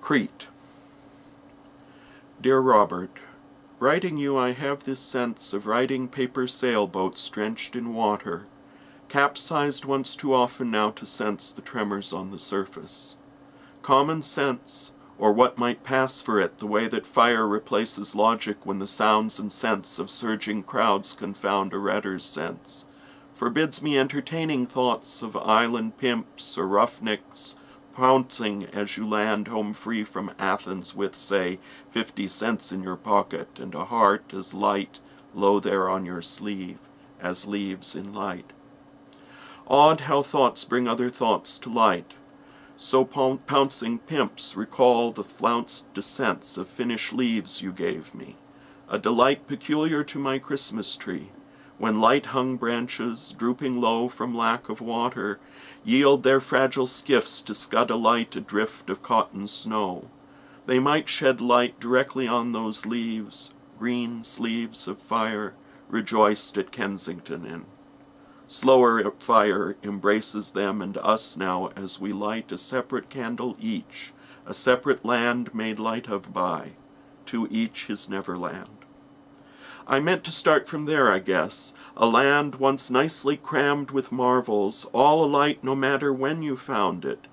Crete. Dear Robert, writing you I have this sense of riding paper sailboats drenched in water, capsized once too often now to sense the tremors on the surface. Common sense, or what might pass for it, the way that fire replaces logic when the sounds and scents of surging crowds confound a reader's sense, forbids me entertaining thoughts of island pimps or roughnecks, pouncing as you land home free from Athens with, say, 50 cents in your pocket and a heart as light, low there on your sleeve, as leaves in light. Odd how thoughts bring other thoughts to light. So pouncing pimps recall the flounced descents of Finnish leaves you gave me, a delight peculiar to my Christmas tree, when light-hung branches, drooping low from lack of water, yield their fragile skiffs to scud alight a drift of cotton snow. They might shed light directly on those leaves, green sleeves of fire, rejoiced at Kensington in. Slower fire embraces them and us now as we light a separate candle each, a separate land made light of by, to each his Neverland. I meant to start from there, I guess, a land once nicely crammed with marvels, all alight no matter when you found it.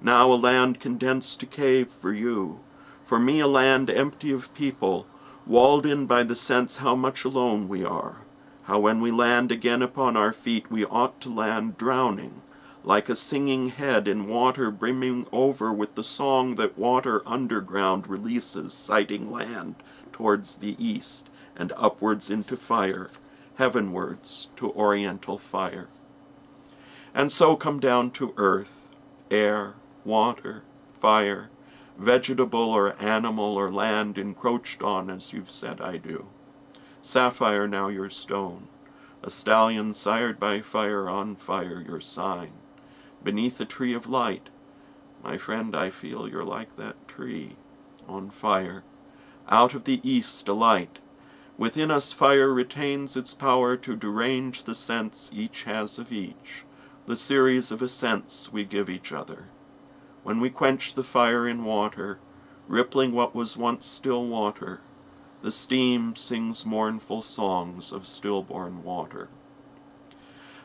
Now a land condensed to cave for you, for me a land empty of people, walled in by the sense how much alone we are, how when we land again upon our feet we ought to land drowning, like a singing head in water brimming over with the song that water underground releases, sighting land towards the east, and upwards into fire, heavenwards to oriental fire. And so come down to earth, air, water, fire, vegetable or animal or land encroached on as you've said I do. Sapphire now your stone, a stallion sired by fire on fire your sign. Beneath a tree of light, my friend, I feel you're like that tree, on fire. Out of the east a light. Within us fire retains its power to derange the sense each has of each, the series of ascents we give each other. When we quench the fire in water, rippling what was once still water, the steam sings mournful songs of stillborn water.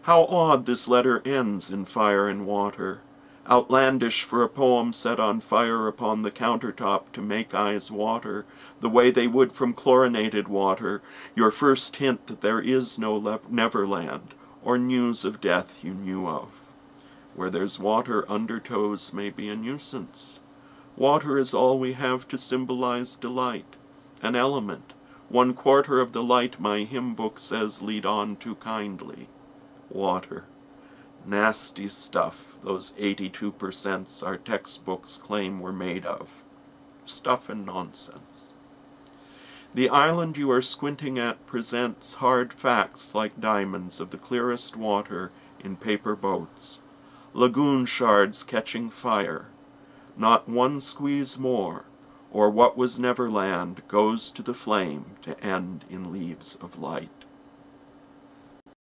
How odd this letter ends in fire and water, outlandish for a poem set on fire upon the countertop to make eyes water, the way they would from chlorinated water, your first hint that there is no Neverland, or news of death you knew of. Where there's water, undertows may be a nuisance. Water is all we have to symbolize delight, an element, 1/4 of the light my hymn book says lead on to kindly. Water. Nasty stuff, those 82% our textbooks claim we're made of. Stuff and nonsense. The island you are squinting at presents hard facts like diamonds of the clearest water in paper boats. Lagoon shards catching fire. Not one squeeze more, or what was Neverland goes to the flame to end in leaves of light.